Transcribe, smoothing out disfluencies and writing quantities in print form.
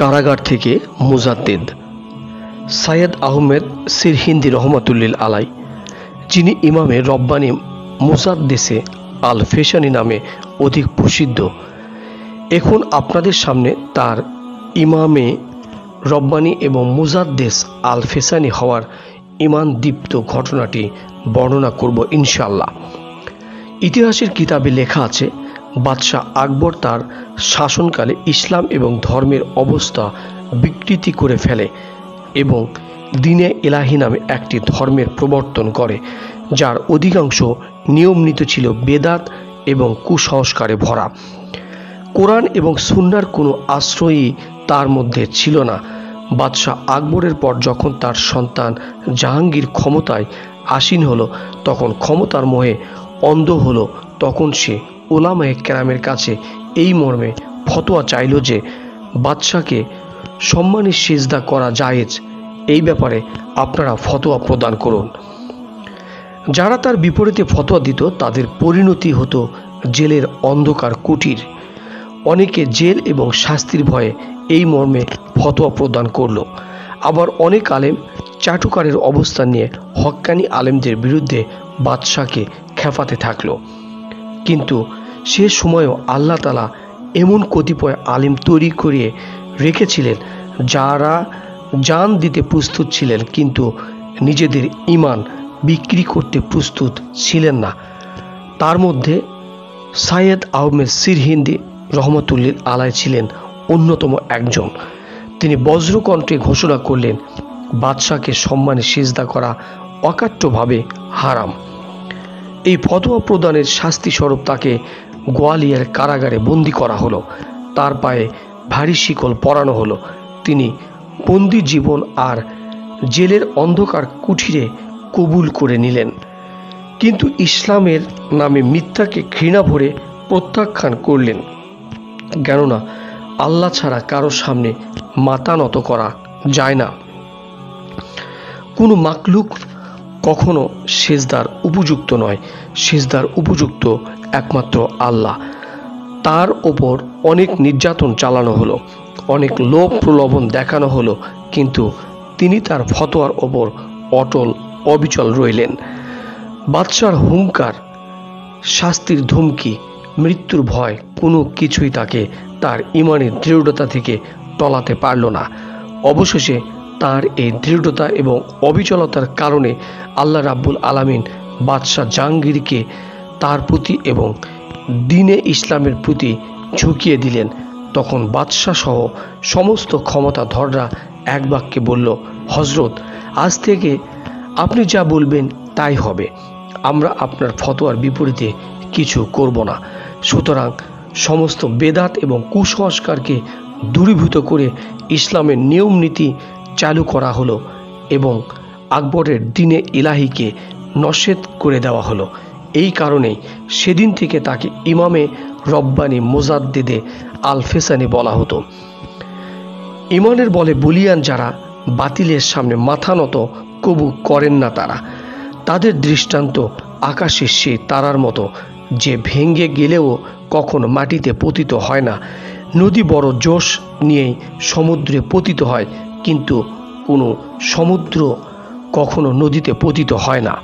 কারাগার থেকে মুজাদ্দিদ সাইয়্যেদ আহমেদ সিরহিন্দি রহমাতুল্লিল আলাই, যিনি ইমামে রব্বানী মুজাদ্দেসে আল ফেসানি নামে অধিক প্রসিদ্ধ। এখন আপনাদের সামনে তার ইমামে রব্বানী এবং মুজাদ্দেস আল ফেসানি হওয়ার ঈমানদীপ্ত ঘটনাটি বর্ণনা করব ইনশাআল্লাহ। ইতিহাসের কিতাবে লেখা আছে, বাদশাহ আকবর তার শাসনকালে ইসলাম এবং ধর্মের অবস্থা বিকৃতি করে ফেলে এবং দ্বীনে ইলাহি নামে একটি ধর্মের প্রবর্তন করে, যার অধিকাংশ নিয়মনীতি ছিল বেদাত এবং কুসংস্কারে ভরা। কোরআন এবং সুন্নাহর কোনো আশ্রয়ই তার মধ্যে ছিল না। বাদশাহ আকবরের পর যখন তার সন্তান জাহাঙ্গীর ক্ষমতায় আসীন হলো, তখন ক্ষমতার মোহে অন্ধ হলো। তখন সে উলামায়ে কেরামের কাছে এই মর্মে ফতোয়া চাইল যে বাদশাকে সম্মানী সিজদা করা জায়েজ, এই ব্যাপারে আপনারা ফতোয়া প্রদান করুন। যারা তার বিপরীতে ফতোয়া দিত তাদের পরিণতি হতো জেলের অন্ধকার কুটির। অনেকে জেল এবং শাস্তির ভয়ে এই মর্মে ফতোয়া প্রদান করল। আবার অনেক আলেম চাটুকারের অবস্থান নিয়ে হক্কানি আলেমদের বিরুদ্ধে বাদশাকে খেপাতে থাকলো। কিন্তু সে সময়ও আল্লাহ তাআলা এমন কতিপয় আলেম তৈরি করিয়ে রেখেছিলেন যারা জান দিতে প্রস্তুত ছিলেন, কিন্তু নিজেদের ঈমান বিক্রি করতে প্রস্তুত ছিলেন না। তার মধ্যে সাইয়্যেদ আহমেদ সিরহিন্দি রহমাতুল্লিল আলাই ছিলেন অন্যতম একজন। তিনি বজ্রকণ্ঠে ঘোষণা করলেন, বাদশাকে সম্মানে সিজদা করা অকাট্যভাবে হারাম। এই ফতোয়া প্রদানের শাস্তি স্বরূপ তাকে গোয়ালিয়র কারাগারে বন্দী করা হলো। তার পায়ে ভারী শিকল পরানো হলো। তিনি বন্দী জীবন আর জেলের অন্ধকার কুঠিরে কবুল করে নিলেন, কিন্তু ইসলামের নামে মিথ্যাকে ঘৃণা ভরে প্রত্যাখ্যান করলেন। কেননা আল্লাহ ছাড়া কারো সামনে মাথা নত করা যায় না। কোনো মাকলুক কখনো সিজদার উপযুক্ত নয়। সিজদার উপযুক্ত একমাত্র আল্লাহ। তার ওপর অনেক নির্যাতন চালানো হলো, অনেক লোভ প্রলোভন দেখানো হলো, কিন্তু তিনি তার ফতোয়ার ওপর অটল অবিচল রইলেন। বাদশার হুঙ্কার, শাস্তির ধমকি, মৃত্যুর ভয় কোনো কিছুই তাকে তার ঈমানের দৃঢ়তা থেকে টলাতে পারল না। অবশেষে তার এই দৃঢ়তা এবং অবিচলতার কারণে আল্লাহ রাব্বুল আলামিন বাদশাহ জাহাঙ্গীরকে তার প্রতি এবং দ্বীনে ইসলামের প্রতি ঝুঁকিয়ে দিলেন। তখন বাদশাহ সহ সমস্ত ক্ষমতাধররা এক বাক্যে বলল, হজরত, আজ থেকে আপনি যা বলবেন তাই হবে। আমরা আপনার ফতোয়ার বিপরীতে কিছু করব না। সুতরাং সমস্ত বেদাত এবং কুসংস্কারকে দূরীভূত করে ইসলামের নিয়ম নীতি চালু করা হলো এবং আকবরের দ্বীনে ইলাহিকে নস্যাৎ করে দেওয়া হলো। এই কারণেই সেদিন থেকে তাকে ইমামে রব্বানী মুজাদ্দেদে আল ফেসানি বলা হতো। ঈমানের বলে বলিয়ান যারা বাতিলের সামনে মাথা নত কবু করেন না, তাদের দৃষ্টান্ত আকাশের সেই তারার মতো, যে ভেঙে গেলেও কখনো মাটিতে পতিত হয় না। নদী বড় জোশ নিয়েই সমুদ্রে পতিত হয়, কিন্তু কোনো সমুদ্র কখনো নদীতে পতিত হয় না।